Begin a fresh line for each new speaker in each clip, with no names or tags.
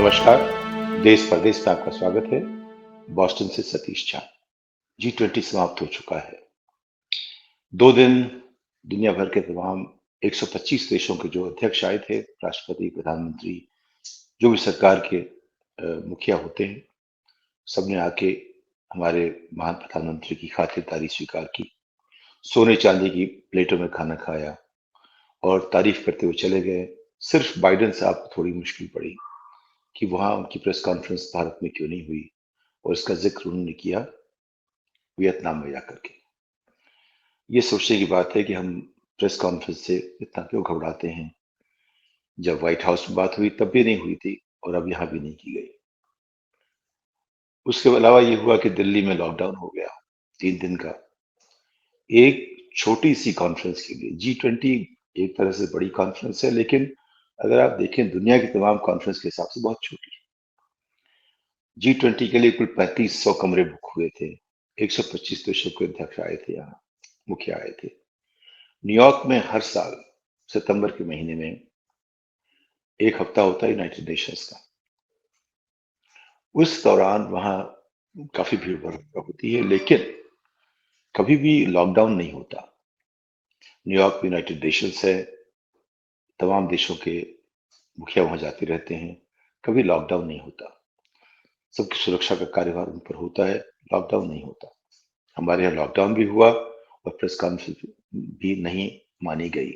नमस्कार। देश परदेश में आपका स्वागत है। बॉस्टन से सतीश झा। G20 समाप्त हो चुका है। 2 दिन दुनिया भर के तमाम 125 देशों के जो अध्यक्ष आए थे, राष्ट्रपति, प्रधानमंत्री, जो भी सरकार के मुखिया होते हैं, सबने आके हमारे महान प्रधानमंत्री की खातिरदारी स्वीकार की। सोने चांदी की प्लेटों में खाना खाया और तारीफ करते हुए चले गए। सिर्फ बाइडेन साहब को थोड़ी मुश्किल पड़ी कि वहां उनकी प्रेस कॉन्फ्रेंस भारत में क्यों नहीं हुई, और इसका जिक्र उन्होंने किया वियतनाम में जाकर के। ये सोचने की बात है कि हम प्रेस कॉन्फ्रेंस से इतना क्यों घबराते हैं। जब व्हाइट हाउस में बात हुई तब भी नहीं हुई थी, और अब यहाँ भी नहीं की गई। उसके अलावा ये हुआ कि दिल्ली में लॉकडाउन हो गया 3 दिन का, एक छोटी सी कॉन्फ्रेंस के लिए। G20 एक तरह से बड़ी कॉन्फ्रेंस है, लेकिन अगर आप देखें दुनिया की तमाम कॉन्फ्रेंस के हिसाब से बहुत छोटी। G20 के लिए कुल 3500 कमरे बुक हुए थे। 125 देशों के अध्यक्ष आए थे, यहाँ मुखिया आए थे। न्यूयॉर्क में हर साल सितंबर के महीने में एक हफ्ता होता है यूनाइटेड नेशंस का। उस दौरान वहां काफी भीड़ भड़का होती है, लेकिन कभी भी लॉकडाउन नहीं होता। न्यूयॉर्क यूनाइटेड नेशंस है, तमाम देशों के मुखिया वहां जाते रहते हैं, कभी लॉकडाउन नहीं होता। सबकी सुरक्षा का कार्यभार उन पर होता है, लॉकडाउन नहीं होता। हमारे यहाँ लॉकडाउन भी हुआ और प्रेस कॉन्फ्रेंस भी नहीं मानी गई।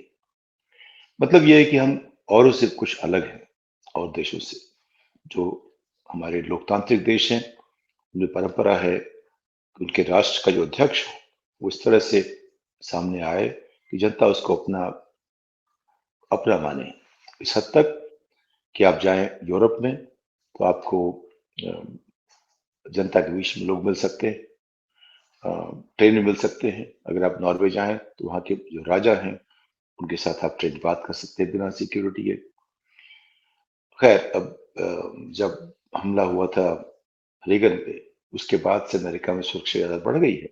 मतलब यह है कि हम औरों से कुछ अलग हैं, और देशों से। जो हमारे लोकतांत्रिक देश हैं, उनमें परंपरा है कि उनके राष्ट्र का जो अध्यक्ष हो वो इस तरह से सामने आए कि जनता उसको अपना अपना माने। इस हद तक कि आप जाएं यूरोप में तो आपको अ, जनता के बीच में लोग मिल सकते हैं, ट्रेन में मिल सकते हैं। अगर आप नॉर्वे जाएं तो वहाँ के जो राजा हैं उनके साथ आप ट्रेन बात कर सकते हैं बिना सिक्योरिटी के। खैर, अब जब हमला हुआ था रेगन पे, उसके बाद से अमेरिका में सुरक्षा ज्यादा बढ़ गई है।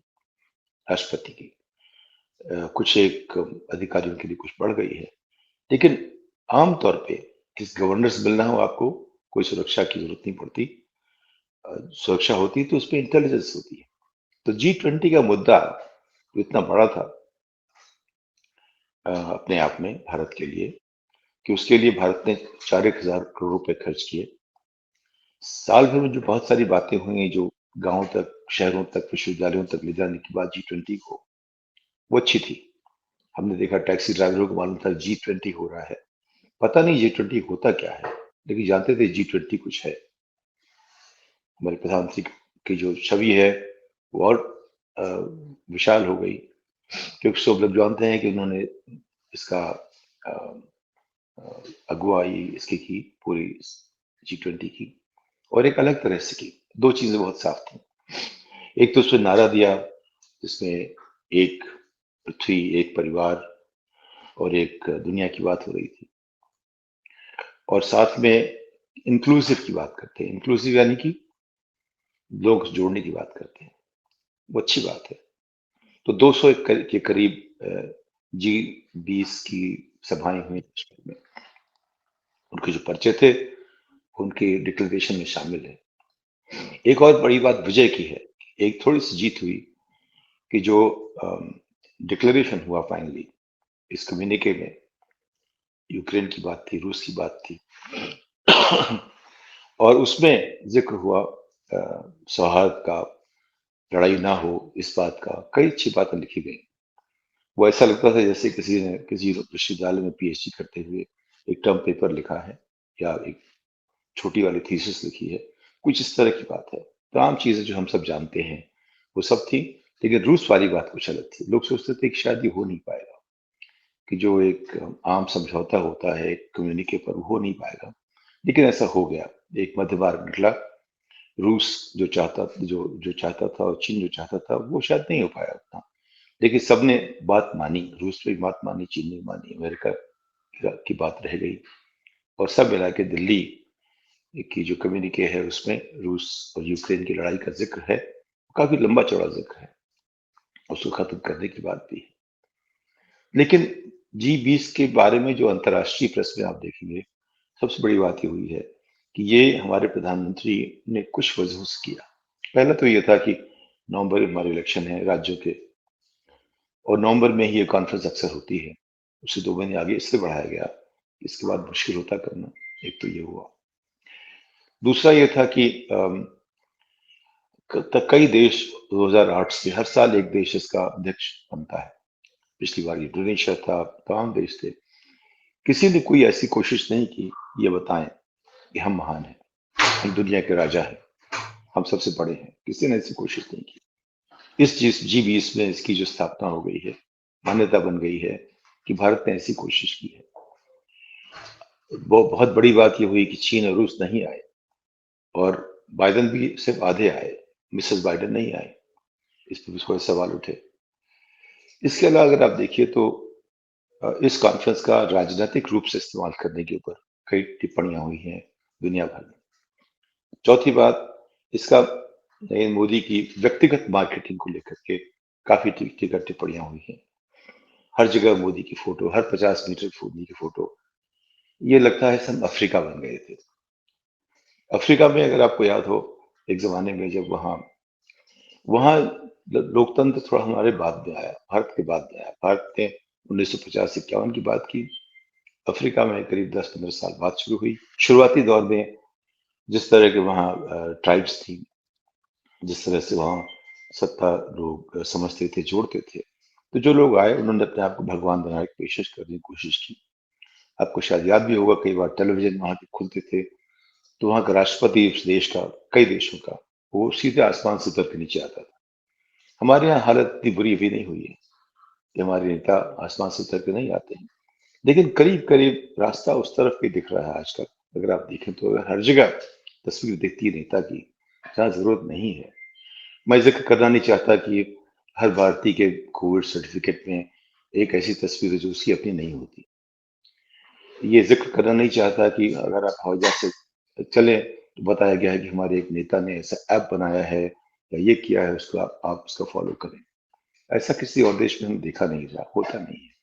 राष्ट्रपति की कुछ एक अधिकारियों के लिए कुछ बढ़ गई है, लेकिन आमतौर पे किस गवर्नर से मिलना हो आपको कोई सुरक्षा की जरूरत नहीं पड़ती। सुरक्षा होती तो उसमें इंटेलिजेंस होती है। तो G20 का मुद्दा जो इतना बड़ा था अपने आप में भारत के लिए, कि उसके लिए भारत ने 4,000 करोड़ रुपए खर्च किए। साल भर में जो बहुत सारी बातें हुई, जो गांवों तक, शहरों तक, विश्वविद्यालयों तक ले जाने की बात G20 को, वो अच्छी थी। हमने देखा टैक्सी ड्राइवरों को मालूम था G20 हो रहा है। पता नहीं G20 होता क्या है, लेकिन जानते थे G20 कुछ है। हमारे प्रधानमंत्री की जो छवि है वो और अ, विशाल हो गई, क्योंकि सब लोग जानते हैं कि उन्होंने इसका अ, अगुवाई इसकी की, पूरी G20 की, और एक अलग तरह से की। दो चीजें बहुत साफ थी। एक तो उसने नारा दिया जिसमें एक पृथ्वी, एक परिवार और एक दुनिया की बात हो रही थी, और साथ में इंक्लूसिव की बात करते हैं। इंक्लूसिव यानी कि लोग जोड़ने की बात करते हैं, वो अच्छी बात है। तो 200 के करीब G20 की सभाएं हुई देश भर में। उनके जो पर्चे थे उनके डिक्लेरेशन में शामिल है। एक और बड़ी बात विजय की है, एक थोड़ी सी जीत हुई कि जो डिक्लेरेशन हुआ फाइनली, इस कम्युनिके में यूक्रेन की बात थी, रूस की बात थी, और उसमें जिक्र हुआ सौहार्द का, लड़ाई ना हो, इस बात का। कई अच्छी बातें लिखी गई। वो ऐसा लगता था जैसे किसी ने किसी विश्वविद्यालय में PhD करते हुए एक टर्म पेपर लिखा है या एक छोटी वाली थीसिस लिखी है, कुछ इस तरह की बात है। तमाम चीजें जो हम सब जानते हैं वो सब थी, लेकिन रूस वाली बात कुछ अलग थी। लोग सोचते थे कि शायद ये हो नहीं पाएगा, कि जो एक आम समझौता होता है कम्युनिके पर, वो हो नहीं पाएगा। लेकिन ऐसा हो गया, एक मध्य मार्ग निकला। रूस जो चाहता था और चीन जो चाहता था, वो शायद नहीं हो पाया उतना। लेकिन सबने बात मानी, रूस ने भी बात मानी, चीन ने मानी, अमेरिका की बात रह गई, और सब मिला के दिल्ली की जो कम्युनिके है उसमें रूस और यूक्रेन की लड़ाई का जिक्र है। काफी लंबा चौड़ा जिक्र है, उसको खत्म करने की बात भी है। लेकिन G20 के बारे में जो अंतर्राष्ट्रीय प्रेस में आप देखेंगे, सबसे बड़ी बात ये हुई है कि ये हमारे प्रधानमंत्री ने कुछ वजहों से किया। पहला तो ये था कि नवंबर में हमारे इलेक्शन है राज्यों के, और नवंबर में ही ये कॉन्फ्रेंस अक्सर होती है। उसे 2 महीने आगे इसलिए बढ़ाया गया, इसके बाद मुश्किल होता करना। एक तो ये हुआ। दूसरा ये था कि कई देश 2008 से हर साल एक देश इसका अध्यक्ष बनता है। पिछली बार ये इंडोनेशिया था, तमाम देश थे। किसी ने कोई ऐसी कोशिश नहीं की ये बताएं कि हम महान हैं, हम दुनिया के राजा हैं, हम सबसे बड़े हैं। किसी ने ऐसी कोशिश नहीं की। इस जिस G20 में इसकी जो स्थापना हो गई है, मान्यता बन गई है कि भारत ने ऐसी कोशिश की है। वो बहुत बड़ी बात ये हुई कि चीन और रूस नहीं आए, और बाइडेन भी सिर्फ आधे आए, मिसेस बाइडेन नहीं आए। इस पर भी थोड़े सवाल उठे। इसके अलावा अगर आप देखिए तो इस कॉन्फ्रेंस का राजनीतिक रूप से इस्तेमाल करने के ऊपर कई टिप्पणियां हुई हैं दुनिया भर में। चौथी बात, इसका नरेंद्र मोदी की व्यक्तिगत मार्केटिंग को लेकर के काफी टिकट टिप्पणियां हुई हैं। हर जगह मोदी की फोटो, हर 50 मीटर मोदी की फोटो। ये लगता है सब अफ्रीका बन गए थे। अफ्रीका में अगर आपको याद हो, एक जमाने में जब वहां वहां लोकतंत्र थोड़ा हमारे बाद में आया, भारत के बाद में आया। भारत ने 1950-51 की बात की, अफ्रीका में करीब 10-15 साल बाद शुरू हुई। शुरुआती दौर में जिस तरह के वहाँ ट्राइब्स थी, जिस तरह से वहाँ सत्ता लोग समझते थे, जोड़ते थे, तो जो लोग आए उन्होंने अपने आप को भगवान बनाने की पेशकश करने की कोशिश की। आपको शायद याद भी होगा, कई बार टेलीविजन वहाँ के खुलते थे तो वहाँ का राष्ट्रपति उस देश का, कई देशों का, वो सीधे आसमान से उतर के नीचे आता था। हमारे यहाँ हालत इतनी बुरी अभी नहीं हुई है कि हमारे नेता आसमान से उतर के नहीं आते हैं, लेकिन करीब करीब रास्ता उस तरफ भी दिख रहा है आजकल। अगर आप देखें तो हर जगह तस्वीर दिखती है नेता की, जहाँ जरूरत नहीं है। मैं जिक्र करना नहीं चाहता कि हर भारतीय के कोविड सर्टिफिकेट में एक ऐसी तस्वीर है जो उसकी अपनी नहीं होती। ये जिक्र करना नहीं चाहता कि अगर आप हवाई जहाज से चले तो बताया गया है कि हमारे एक नेता ने ऐसा ऐप बनाया है या ये किया है, उसको आप उसका फॉलो करें। ऐसा किसी और देश में हम देखा नहीं, जा होता नहीं है।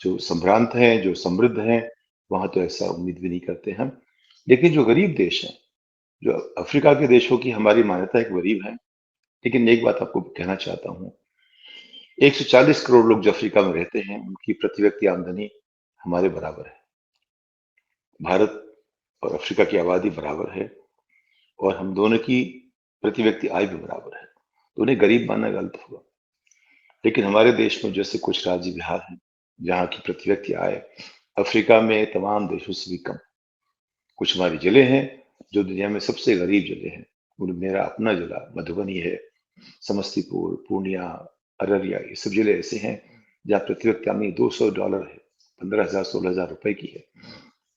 जो संभ्रांत हैं, जो समृद्ध हैं, वहां तो ऐसा उम्मीद भी नहीं करते हम। लेकिन जो गरीब देश हैं, जो अफ्रीका के देशों की हमारी मान्यता एक गरीब है। लेकिन एक बात आपको कहना चाहता हूँ, 140 करोड़ लोग जो अफ्रीका में रहते हैं, उनकी प्रति व्यक्ति आमदनी हमारे बराबर है। भारत और अफ्रीका की आबादी बराबर है, और हम दोनों की प्रति व्यक्ति आय भी बराबर है, तो उन्हें गरीब मानना गलत हुआ। लेकिन हमारे देश में जैसे कुछ राज्य बिहार हैं, जहाँ की प्रति व्यक्ति आय अफ्रीका में तमाम देशों से भी कम। कुछ हमारे जिले हैं जो दुनिया में सबसे गरीब जिले हैं। उनमें मेरा अपना जिला मधुबनी है, समस्तीपुर, पूर्णिया, अररिया, ये सब जिले ऐसे हैं जहाँ प्रति व्यक्ति आमदनी $200 है, 15,000-16,000 रुपए की है,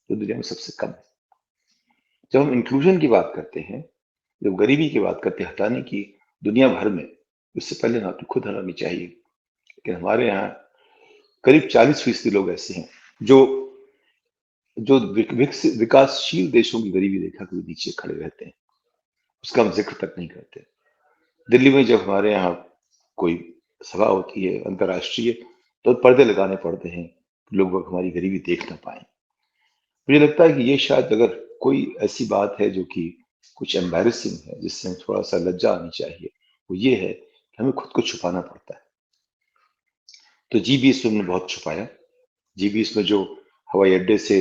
जो दुनिया में सबसे कम है। जब हम इंक्लूजन की बात करते हैं, जब गरीबी की बात करते हैं, हटाने की, दुनिया भर में, उससे पहले ना तो खुद हटानी चाहिए। लेकिन हमारे यहाँ करीब 40% लोग ऐसे हैं जो जो विकासशील देशों की गरीबी रेखा के नीचे खड़े रहते हैं, उसका हम जिक्र तक नहीं करते। दिल्ली में जब हमारे यहाँ कोई सभा होती है अंतर्राष्ट्रीय, तो पर्दे लगाने पड़ते हैं, लोग हमारी गरीबी देख ना पाए। मुझे लगता है कि ये शायद अगर कोई ऐसी बात है जो कि कुछ एम्बैरेसिंग है, जिससे हमें थोड़ा सा लज्जा आनी चाहिए, वो ये है कि हमें खुद को छुपाना पड़ता है। तो G20 में हमने बहुत छुपाया। G20 में जो हवाई अड्डे से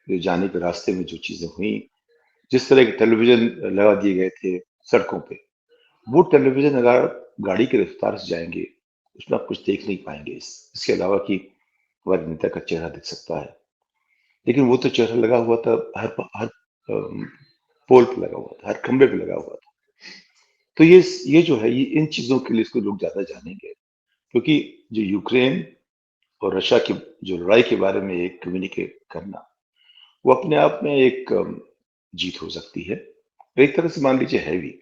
जाने के रास्ते में जो चीजें हुई, जिस तरह के टेलीविजन लगा दिए गए थे सड़कों पे, वो टेलीविजन अगर आप गाड़ी की रफ्तार से जाएंगे, उसमें आप कुछ देख नहीं पाएंगे इसके अलावा कि हमारे नेता का चेहरा दिख सकता है। लेकिन वो तो चेहरा लगा हुआ था, हर हर पोल पे लगा हुआ था, हर खंबे पे लगा हुआ था। तो ये जो है, ये इन चीजों के लिए इसको लोग ज्यादा जानेंगे, क्योंकि जो यूक्रेन और रशिया की जो लड़ाई के बारे में एक कम्युनिकेट करना, वो अपने आप में एक जीत हो सकती है। एक तरह से मान लीजिए है भी,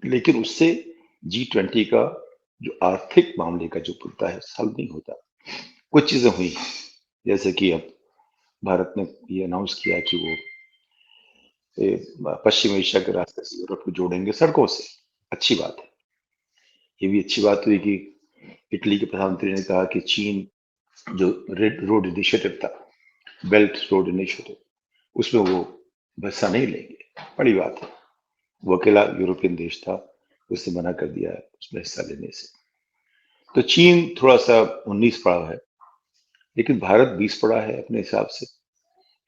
लेकिन उससे G20 का जो आर्थिक मामले का जो मुद्दा है हल नहीं होता। कुछ चीजें हुई, जैसे कि अब भारत ने ये अनाउंस किया कि वो पश्चिम एशिया के रास्ते से यूरोप को जोड़ेंगे सड़कों से। अच्छी बात है। ये भी अच्छी बात हुई कि इटली के प्रधानमंत्री ने कहा कि चीन जो रेड रोड इनिशिएटिव था, बेल्ट रोड इनिशिएटिव, उसमें वो हिस्सा नहीं लेंगे, बड़ी बात है। वो अकेला यूरोपियन देश था, उसने मना कर दिया उसमें हिस्सा लेने से। तो चीन थोड़ा सा 19 पड़ा है, लेकिन भारत 20 पड़ा है अपने हिसाब से।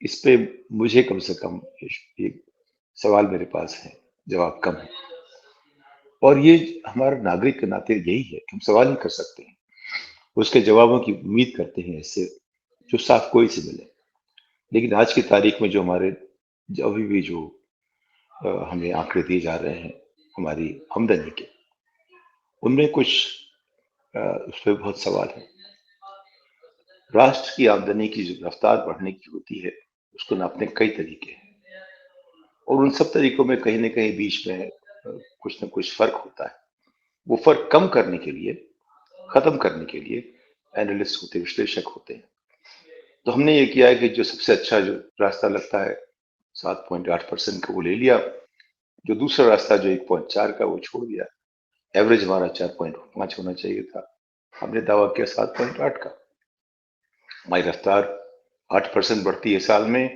इस पे मुझे कम से कम एक सवाल मेरे पास है, जवाब कम है। और ये हमारा नागरिक के नाते यही है कि हम सवाल नहीं कर सकते हैं, उसके जवाबों की उम्मीद करते हैं इससे, जो साफ कोई से मिले। लेकिन आज की तारीख में जो हमारे जो अभी भी जो हमें आंकड़े दिए जा रहे हैं हमारी आमदनी के, उनमें कुछ उस पर बहुत सवाल है। राष्ट्र की आमदनी की जो रफ्तार बढ़ने की होती है, उसको नापने के कई तरीके हैं, और उन सब तरीकों में कहीं न कहीं बीच में कुछ न कुछ फर्क होता है। वो फर्क कम करने के लिए, खत्म करने के लिए एनालिस्ट होते हैं, विश्लेषक होते हैं। तो हमने ये किया है कि जो सबसे अच्छा जो रास्ता लगता है 7.8% का वो ले लिया, जो दूसरा रास्ता जो 1.4 का वो छोड़ दिया। एवरेज हमारा 4.5 होना चाहिए था, हमने दावा किया 7.8 का। हमारी रफ्तार 8% बढ़ती है साल में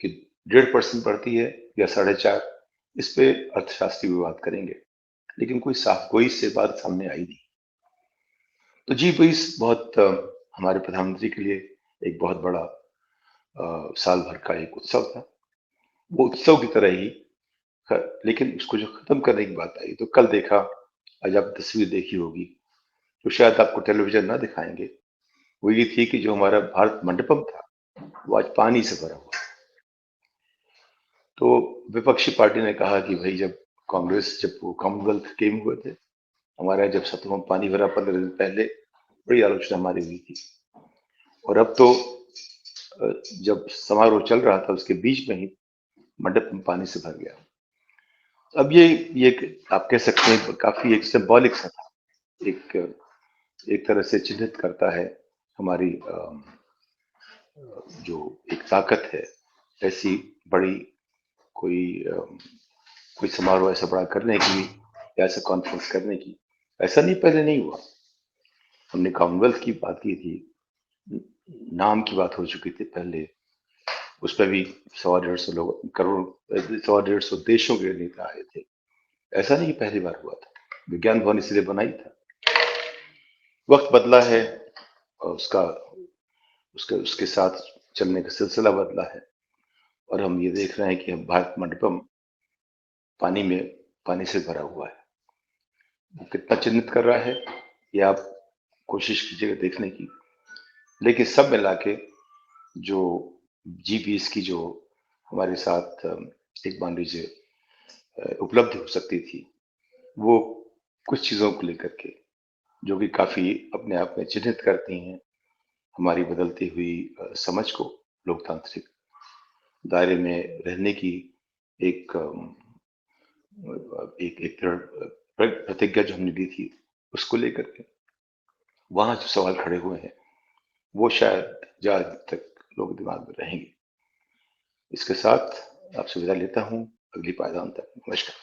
कि 1.5% बढ़ती है या 4.5, इस पे अर्थशास्त्री विवाद करेंगे, लेकिन कोई साफ कोई इससे बात सामने आई नहीं। तो G20 बहुत हमारे प्रधानमंत्री के लिए एक बहुत बड़ा साल भर का एक उत्सव था। वो उत्सव की तरह ही लेकिन उसको जो खत्म करने की बात आई, तो कल देखा, आज आप तस्वीर देखी होगी, तो शायद आपको टेलीविजन ना दिखाएंगे। वो ये थी कि जो हमारा भारत मंडपम था, वो आज पानी से भरा हुआ। तो विपक्षी पार्टी ने कहा कि भाई जब कांग्रेस जब वो कॉमनवेल्थ गेम हुए थे, हमारे यहाँ जब सत्रों में पानी भरा 15 दिन पहले, बड़ी आलोचना हमारी हुई थी। और अब तो जब समारोह चल रहा था उसके बीच में ही मंडप में पानी से भर गया। अब ये आप कह सकते हैं काफी एक सिंबॉलिक सा था, एक एक तरह से चिन्हित करता है हमारी जो एक ताकत है, ऐसी बड़ी कोई कोई समारोह ऐसा बड़ा करने की या ऐसा कॉन्फ्रेंस करने की। ऐसा नहीं, पहले नहीं हुआ। हमने कॉमनवेल्थ की बात की थी, नाम की बात हो चुकी थी पहले, उस पर भी 100-150 लोग, करोड़ 100-150 देशों के नेता आए थे। ऐसा नहीं कि पहली बार हुआ था, विज्ञान भवन इसलिए बनाई था। वक्त बदला है और उसका उसके उसके साथ चलने का सिलसिला बदला है, और हम ये देख रहे हैं कि भारत मंडपम पानी में पानी से भरा हुआ है। वो कितना चिन्हित कर रहा है, ये आप कोशिश कीजिएगा देखने की। लेकिन सब मिला के जो G20 की जो हमारे साथ एक मान लीजिए उपलब्धि हो सकती थी, वो कुछ चीजों को लेकर के, जो कि काफी अपने आप में चिन्हित करती हैं हमारी बदलती हुई समझ को, लोकतांत्रिक दायरे में रहने की एक एक एक दृढ़ प्रतिज्ञा जो हमने ली थी, उसको लेकर के वहां जो सवाल खड़े हुए हैं, वो शायद ज्यादा दिन तक लोग दिमाग में रहेंगे। इसके साथ आपसे विदा लेता हूँ, अगली पायदान तक। नमस्कार।